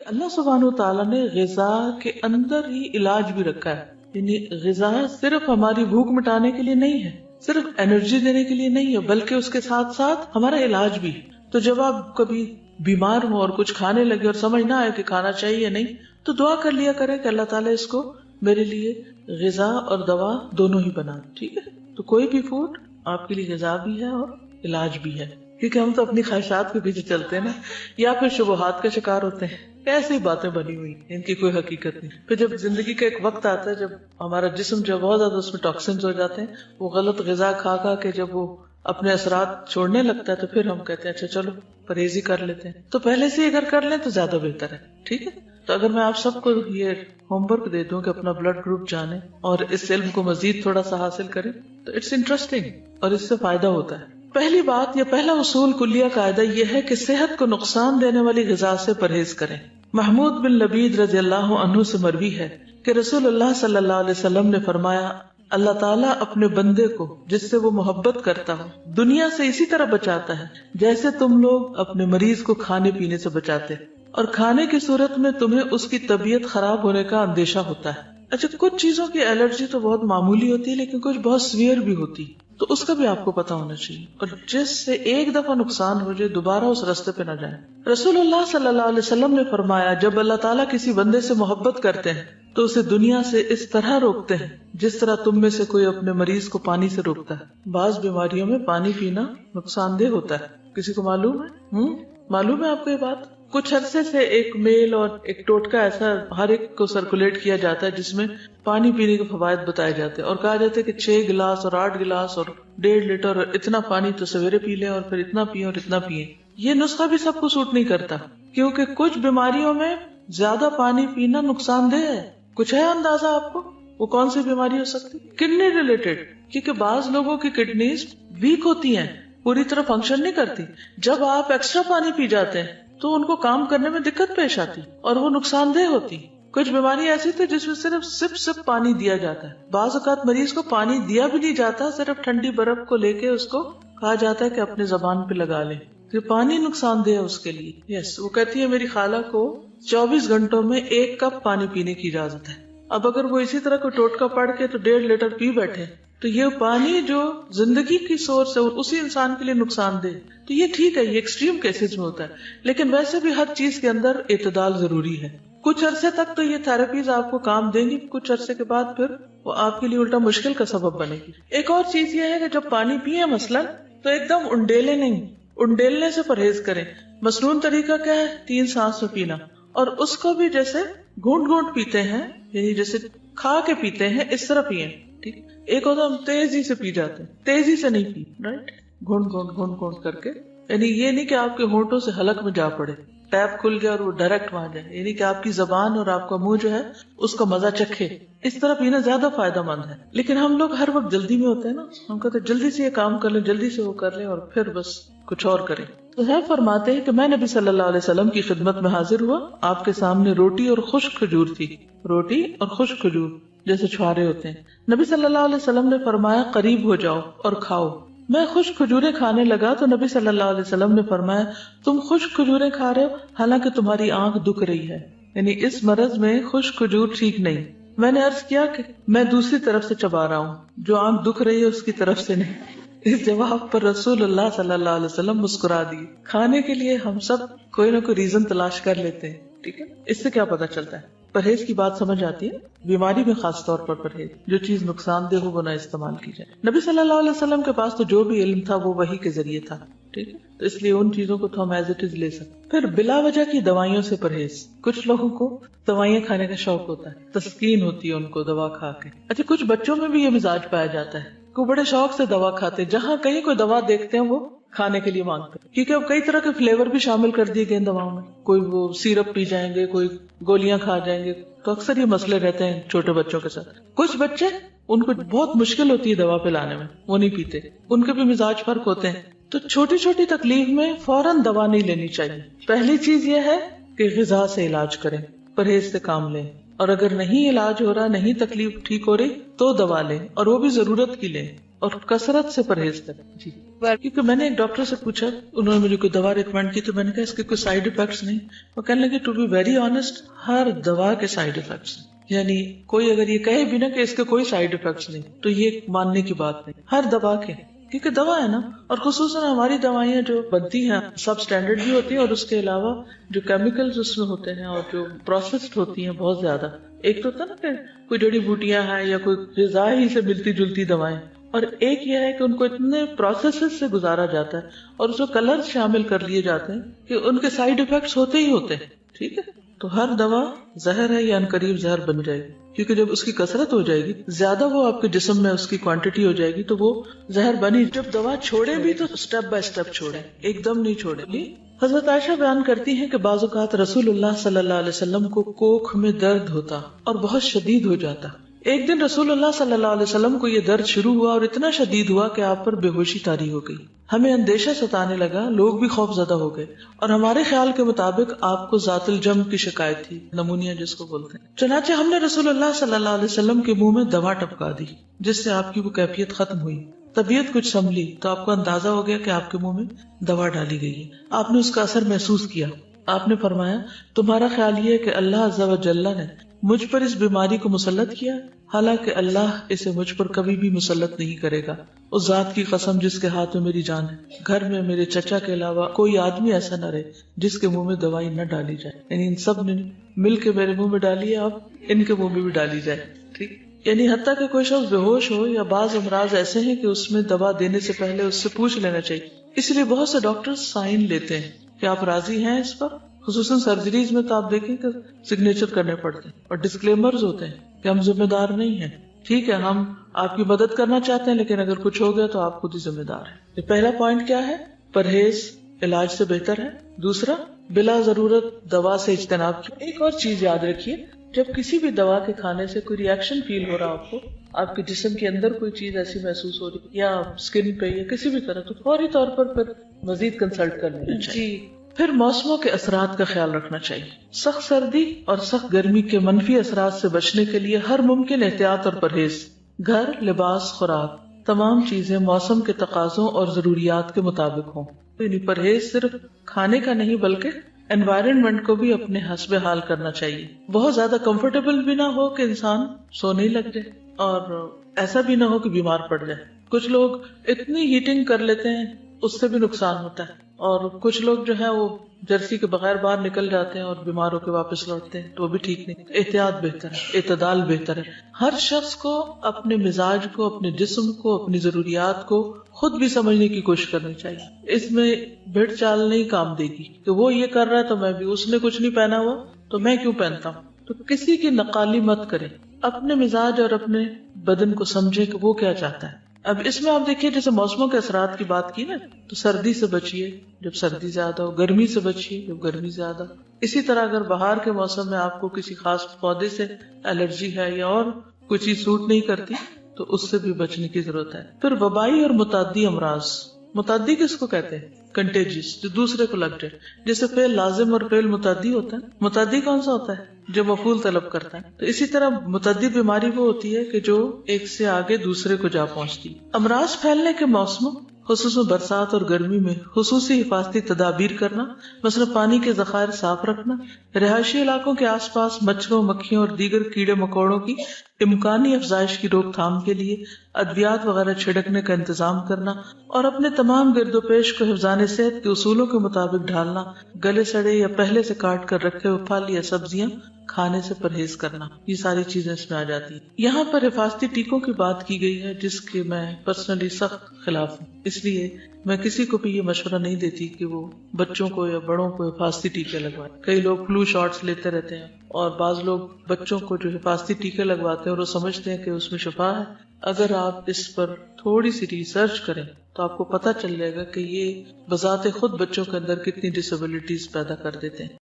اللہ سبحانہ و تعالیٰ نے غذا کے اندر ہی علاج بھی رکھا ہے. یعنی غذا صرف ہماری بھوک مٹانے کے لیے نہیں ہے، صرف انرجی دینے کے لیے نہیں ہے، بلکہ اس کے ساتھ ساتھ ہمارا علاج بھی. تو جب آپ کبھی بیمار ہو اور کچھ کھانے لگے اور سمجھ نہ آئے کہ کھانا چاہیے یا نہیں، تو دعا کر لیا کریں کہ اللہ تعالیٰ اس کو میرے لیے غذا اور دوا دونوں ہی بنا. ٹھیک ہے، تو کوئی بھی فوڈ آپ کے لیے غذا بھی ہے اور علاج بھی ہے. کیونکہ ہم تو اپنی خواہشات کے پیچھے چلتے ہیں نا، یا پھر شبہات کا شکار ہوتے ہیں. ایسی باتیں بنی ہوئی ان کی کوئی حقیقت نہیں. پھر جب زندگی کا ایک وقت آتا ہے جب ہمارا جسم جو بہت زیادہ اس میں ٹاکسنز ہو جاتے ہیں، وہ غلط غذا کھا کھا کے جب وہ اپنے اثرات چھوڑنے لگتا ہے، تو پھر ہم کہتے ہیں اچھا چلو پرہیز ہی کر لیتے ہیں. تو پہلے سے اگر کر لیں تو زیادہ بہتر ہے. ٹھیک ہے، تو اگر میں آپ سب کو یہ ہوم ورک دے دوں کہ اپنا بلڈ گروپ جانیں اور اس علم کو مزید تھوڑا سا حاصل کریں، تو اٹس انٹرسٹنگ اور اس سے فائدہ ہوتا ہے. پہلی بات یا پہلا اصول کلیہ قاعدہ یہ ہے کہ صحت کو نقصان دینے والی غذا سے پرہیز کریں. محمود بن لبید رضی اللہ عنہ سے مروی ہے کہ رسول اللہ صلی اللہ علیہ وسلم نے فرمایا، اللہ تعالیٰ اپنے بندے کو جس سے وہ محبت کرتا ہو دنیا سے اسی طرح بچاتا ہے جیسے تم لوگ اپنے مریض کو کھانے پینے سے بچاتے، اور کھانے کی صورت میں تمہیں اس کی طبیعت خراب ہونے کا اندیشہ ہوتا ہے. اچھا، کچھ چیزوں کی الرجی تو بہت معمولی ہوتی ہے لیکن کچھ بہت سیویئر بھی ہوتی، تو اس کا بھی آپ کو پتا ہونا چاہیے، اور جس سے ایک دفعہ نقصان ہو جائے دوبارہ اس راستے پہ نہ جائیں. رسول اللہ صلی اللہ علیہ وسلم نے فرمایا، جب اللہ تعالیٰ کسی بندے سے محبت کرتے ہیں تو اسے دنیا سے اس طرح روکتے ہیں جس طرح تم میں سے کوئی اپنے مریض کو پانی سے روکتا ہے. بعض بیماریوں میں پانی پینا نقصان دہ ہوتا ہے، کسی کو معلوم ہے؟ معلوم ہے آپ کو یہ بات؟ کچھ عرصے سے ایک میل اور ایک ٹوٹکا ایسا ہر ایک کو سرکولیٹ کیا جاتا ہے جس میں پانی پینے کے فوائد بتائے جاتے ہیں، اور کہا جاتا ہے کہ 6 گلاس اور 8 گلاس اور 1.5 لیٹر اور اتنا پانی تو سویرے پی لیں اور پھر اتنا پییں اور اتنا پیئیں. یہ نسخہ بھی سب کو سوٹ نہیں کرتا، کیونکہ کچھ بیماریوں میں زیادہ پانی پینا نقصان دہ ہے. کچھ ہے اندازہ آپ کو وہ کون سی بیماری ہو سکتی؟ کڈنی ریلیٹڈ، کیونکہ بعض لوگوں کی کڈنیز ویک ہوتی ہیں، پوری طرح فنکشن نہیں کرتی. جب آپ ایکسٹرا پانی پی جاتے ہیں تو ان کو کام کرنے میں دقت پیش آتی اور وہ نقصان دہ ہوتی. کچھ بیماری ایسی تھی جس میں صرف سپ سپ پانی دیا جاتا ہے. بعض اوقات مریض کو پانی دیا بھی نہیں جاتا، صرف ٹھنڈی برف کو لے کے اس کو کہا جاتا ہے کہ اپنے زبان پہ لگا لیں، کہ پانی نقصان دہ ہے اس کے لیے. یس، وہ کہتی ہے میری خالہ کو 24 گھنٹوں میں 1 کپ پانی پینے کی اجازت ہے. اب اگر وہ اسی طرح کوئی ٹوٹکا پڑھ کے تو 1.5 لیٹر پی بیٹھے تو یہ پانی جو زندگی کی سورس ہے اسی انسان کے لیے نقصان دہ. تو یہ ٹھیک ہے، یہ ایکسٹریم کیسز میں ہوتا ہے، لیکن ویسے بھی ہر چیز کے اندر اعتدال ضروری ہے. کچھ عرصے تک تو یہ تھراپیز آپ کو کام دیں گی، کچھ عرصے کے بعد پھر وہ آپ کے لیے الٹا مشکل کا سبب بنے گی. ایک اور چیز یہ ہے کہ جب پانی پیئے مثلا تو ایک دم انڈیلے نہیں، انڈیلنے سے پرہیز کریں. مسنون طریقہ کیا ہے؟ 3 سانس میں پینا، اور اس کو بھی جیسے گھونٹ گھونٹ پیتے ہیں، یعنی جیسے کھا کے پیتے ہیں اس طرح پیئیں. ٹھیک، ایک ہوتا ہم تیزی سے پی جاتے ہیں، تیزی سے نہیں پی، رائٹ، گھونٹ گھونٹ گھونٹ گھونٹ کر کے. یعنی یہ نہیں کہ آپ کے ہونٹوں سے حلق میں جا پڑے، ٹیپ کھل گیا اور وہ ڈائریکٹ وہاں جائے، یعنی کہ آپ کی زبان اور آپ کا منہ جو ہے اس کا مزہ چکھے. اس طرح پینا زیادہ فائدہ مند ہے. لیکن ہم لوگ ہر وقت جلدی میں ہوتے ہیں نا، ہم کہتے ہیں جلدی سے یہ کام کر لیں، جلدی سے وہ کر لیں، اور پھر بس کچھ اور کریں. تو ہے فرماتے ہیں کہ میں نبی صلی اللہ علیہ وسلم کی خدمت میں حاضر ہوا، آپ کے سامنے روٹی اور خشک کھجور تھی. روٹی اور خشک کھجور جیسے چھوارے ہوتے ہیں. نبی صلی اللہ علیہ وسلم نے فرمایا قریب ہو جاؤ اور کھاؤ. میں خشک کھجوریں کھانے لگا تو نبی صلی اللہ علیہ وسلم نے فرمایا تم خشک کھجوریں کھا رہے ہو حالانکہ تمہاری آنکھ دکھ رہی ہے، یعنی اس مرض میں خشک کھجور ٹھیک نہیں. میں نے عرض کیا کہ میں دوسری طرف سے چبا رہا ہوں، جو آنکھ دکھ رہی ہے اس کی طرف سے نہیں. اس جواب پر رسول اللہ صلی اللہ علیہ وسلم مسکرا دیے. کھانے کے لیے ہم سب کوئی نہ کوئی ریزن تلاش کر لیتے ہیں. ٹھیک ہے، اس سے کیا پتا چلتا ہے؟ پرہیز کی بات سمجھ آتی ہے. بیماری میں خاص طور پر پرہیز، جو چیز نقصان دہ ہو وہ نہ استعمال کی جائے. نبی صلی اللہ علیہ وسلم کے پاس تو جو بھی علم تھا وہ وحی کے ذریعے تھا. ٹھیک ہے، تو اس لیے ان چیزوں کو تو ہم ایز اٹ از لے سکتے. پھر بلا وجہ کی دوائیوں سے پرہیز. کچھ لوگوں کو دوائیاں کھانے کا شوق ہوتا ہے، تسکین ہوتی ہے ان کو دوا کھا کے. اچھا، کچھ بچوں میں بھی یہ مزاج پایا جاتا ہے کہ بڑے شوق سے دوا کھاتے، جہاں کہیں کوئی دوا دیکھتے ہیں وہ کھانے کے لیے مانگتے ہیں، کیونکہ اب کئی طرح کے فلیور بھی شامل کر دیے گئے دواؤں میں. کوئی وہ سیرپ پی جائیں گے، کوئی گولیاں کھا جائیں گے. تو اکثر یہ مسئلے رہتے ہیں چھوٹے بچوں کے ساتھ. کچھ بچے ان کو بہت مشکل ہوتی ہے دوا پلانے میں، وہ نہیں پیتے. ان کے بھی مزاج فرق ہوتے ہیں. تو چھوٹی چھوٹی تکلیف میں فوراً دوا نہیں لینی چاہیے. پہلی چیز یہ ہے کہ غذا سے علاج کریں، پرہیز سے کام لیں، اور اگر نہیں علاج ہو رہا، نہیں تکلیف ٹھیک ہو رہی تو دوا لیں، اور وہ بھی ضرورت کی لیں، اور کثرت سے پرہیز کریں. جی. کیونکہ میں نے ایک ڈاکٹر سے پوچھا، انہوں نے مجھے کوئی دوا ریکمینڈ کی، تو میں نے کہا اس کے کوئی سائیڈ افیکٹس نہیں؟ وہ کہنے لگے ٹو بی ویری آنےسٹ، ہر دوا کے سائیڈ افیکٹس ہیں، یعنی کوئی اگر یہ کہے بھی نا کہ اس کے کوئی سائیڈ افیکٹس نہیں تو یہ ماننے کی بات نہیں، ہر دوا کے، کیونکہ دوا ہے نا، اور خصوصاً ہماری دوائیاں جو بنتی ہیں سب اسٹینڈرڈ بھی ہوتی ہیں، اور اس کے علاوہ جو کیمیکلز اس میں ہوتے ہیں اور جو پروسیسڈ ہوتی ہیں بہت زیادہ، ایک تو ہوتا نا کہ کوئی جڑی بوٹیاں ہیں یا کوئی غذا ہی سے ملتی جلتی دوائیں، اور ایک یہ ہے کہ ان کو اتنے پروسیسز سے گزارا جاتا ہے اور اس میں کلر شامل کر لیے جاتے ہیں کہ ان کے سائیڈ افیکٹس ہوتے ہی ہوتے ہیں، ٹھیک ہے؟ تو ہر دوا زہر ہے یا عنقریب زہر بن جائے گی، کیونکہ جب اس کی کثرت ہو جائے گی، زیادہ وہ آپ کے جسم میں اس کی کوانٹٹی ہو جائے گی تو وہ زہر بنی۔ جب دوا چھوڑے بھی تو سٹیپ بائی سٹیپ چھوڑے، ایک دم نہیں چھوڑے۔ حضرت عائشہ بیان کرتی ہیں کہ بعض اوقات رسول اللہ صلی اللہ علیہ وسلم کو کوکھ میں درد ہوتا اور بہت شدید ہو جاتا۔ ایک دن رسول اللہ صلی اللہ علیہ وسلم کو یہ درد شروع ہوا اور اتنا شدید ہوا کہ آپ پر بے ہوشی طاری ہو گئی۔ ہمیں اندیشہ ستانے لگا، لوگ بھی خوف زدہ ہو گئے، اور ہمارے خیال کے مطابق آپ کو ذات الجم کی شکایت تھی، نمونیا جس کو بولتے ہیں۔ چنانچہ ہم نے رسول اللہ صلی اللہ علیہ وسلم کے منہ میں دوا ٹپکا دی، جس سے آپ کی وہ کیفیت ختم ہوئی۔ طبیعت کچھ سنبھلی تو آپ کو اندازہ ہو گیا کہ آپ کے منہ میں دوا ڈالی گئی ہے۔ آپ نے اس کا اثر محسوس کیا۔ آپ نے فرمایا، تمہارا خیال یہ ہے کہ اللہ عز و جل نے مجھ پر اس بیماری کو مسلط کیا، حالانکہ اللہ اسے مجھ پر کبھی بھی مسلط نہیں کرے گا۔ اس ذات کی قسم جس کے ہاتھ میں میری جان ہے، گھر میں میرے چچا کے علاوہ کوئی آدمی ایسا نہ رہے جس کے منہ میں دوائی نہ ڈالی جائے، یعنی ان سب نے مل کے میرے منہ میں ڈالی ہے، اب ان کے منہ میں بھی ڈالی جائے، ٹھیک؟ یعنی حتیٰ کہ کوئی شخص بے ہوش ہو یا بعض امراض ایسے ہیں کہ اس میں دوا دینے سے پہلے اس سے پوچھ لینا چاہیے۔ اس لیے بہت سے ڈاکٹر سائن لیتے ہیں کہ آپ راضی ہیں اس پر، خصوصاً سرجریز میں تو آپ دیکھیں کہ سگنیچر کرنے پڑتے ہیں اور ڈسکلیمرز ہوتے ہیں کہ ہم ذمہ دار نہیں ہیں، ٹھیک ہے، ہم آپ کی مدد کرنا چاہتے ہیں لیکن اگر کچھ ہو گیا تو آپ خود ہی ذمہ دار ہیں۔ پہلا پوائنٹ کیا ہے؟ پرہیز علاج سے بہتر ہے۔ دوسرا، بلا ضرورت دوا سے اجتناب کی۔ ایک اور چیز یاد رکھیے، جب کسی بھی دوا کے کھانے سے کوئی ری ایکشن فیل ہو رہا آپ کو، آپ کے جسم کے اندر کوئی چیز ایسی محسوس ہو رہی یا اسکن پہ یا کسی بھی طرح، تو فوری طور پر پھر مزید کنسلٹ کر لینا چاہیے۔ پھر موسموں کے اثرات کا خیال رکھنا چاہیے۔ سخت سردی اور سخت گرمی کے منفی اثرات سے بچنے کے لیے ہر ممکن احتیاط اور پرہیز، گھر، لباس، خوراک، تمام چیزیں موسم کے تقاضوں اور ضروریات کے مطابق ہوں۔ یعنی پرہیز صرف کھانے کا نہیں بلکہ انوائرنمنٹ کو بھی اپنے حسب حال کرنا چاہیے۔ بہت زیادہ کمفرٹیبل بھی نہ ہو کہ انسان سونے ہی لگ جائے، اور ایسا بھی نہ ہو کہ بیمار پڑ جائے۔ کچھ لوگ اتنی ہیٹنگ کر لیتے ہیں، اس سے بھی نقصان ہوتا ہے، اور کچھ لوگ جو ہے وہ جرسی کے بغیر باہر نکل جاتے ہیں اور بیمار ہو کے واپس لوٹتے ہیں، تو وہ بھی ٹھیک نہیں۔ احتیاط بہتر ہے، اعتدال بہتر ہے۔ ہر شخص کو اپنے مزاج کو، اپنے جسم کو، اپنی ضروریات کو خود بھی سمجھنے کی کوشش کرنی چاہیے۔ اس میں بھیڑ چال نہیں کام دے گی کہ وہ یہ کر رہا ہے تو میں بھی، اس نے کچھ نہیں پہنا ہوا تو میں کیوں پہنتا ہوں۔ تو کسی کی نقالی مت کریں، اپنے مزاج اور اپنے بدن کو سمجھے کہ وہ کیا چاہتا ہے۔ اب اس میں آپ دیکھیے، جیسے موسموں کے اثرات کی بات کی نا، تو سردی سے بچیے جب سردی زیادہ ہو، گرمی سے بچیے جب گرمی زیادہ ہو۔ اسی طرح اگر بہار کے موسم میں آپ کو کسی خاص پودے سے الرجی ہے یا اور کوئی چیز سوٹ نہیں کرتی تو اس سے بھی بچنے کی ضرورت ہے۔ پھر وبائی اور متعدی امراض، متعدی کس کو کہتے ہیں؟ کنٹیجیس، جو دوسرے کو لگ جائے، جیسے فعل لازم اور فعل متعدی ہوتا ہے۔ متعدی کون سا ہوتا ہے؟ جو مفعول طلب کرتا ہے۔ تو اسی طرح متعدی بیماری وہ ہوتی ہے کہ جو ایک سے آگے دوسرے کو جا پہنچتی۔ امراض پھیلنے کے موسموں، خصوصاً برسات اور گرمی میں خصوصی حفاظتی تدابیر کرنا، مثلا پانی کے ذخائر صاف رکھنا، رہائشی علاقوں کے آس پاس مچھروں، مکھیوں اور دیگر کیڑے مکوڑوں کی امکانی افزائش کی روک تھام کے لیے ادویات وغیرہ چھڑکنے کا انتظام کرنا، اور اپنے تمام گرد و پیش کو حفظان صحت کے اصولوں کے مطابق ڈھالنا، گلے سڑے یا پہلے سے کاٹ کر رکھے ہوئے پھل یا سبزیاں کھانے سے پرہیز کرنا، یہ ساری چیزیں اس میں آ جاتی ہیں۔ یہاں پر حفاظتی ٹیکوں کی بات کی گئی ہے، جس کے میں پرسنلی سخت خلاف ہوں، اس لیے میں کسی کو بھی یہ مشورہ نہیں دیتی کہ وہ بچوں کو یا بڑوں کو حفاظتی ٹیکے لگوائیں۔ کئی لوگ فلو شاٹس لیتے رہتے ہیں، اور بعض لوگ بچوں کو جو حفاظتی ٹیکے لگواتے ہیں اور وہ سمجھتے ہیں کہ اس میں شفا ہے۔ اگر آپ اس پر تھوڑی سی ریسرچ کریں تو آپ کو پتہ چل جائے گا کہ یہ بذات خود بچوں کے اندر کتنی ڈسیبلٹیز پیدا کر دیتے ہیں۔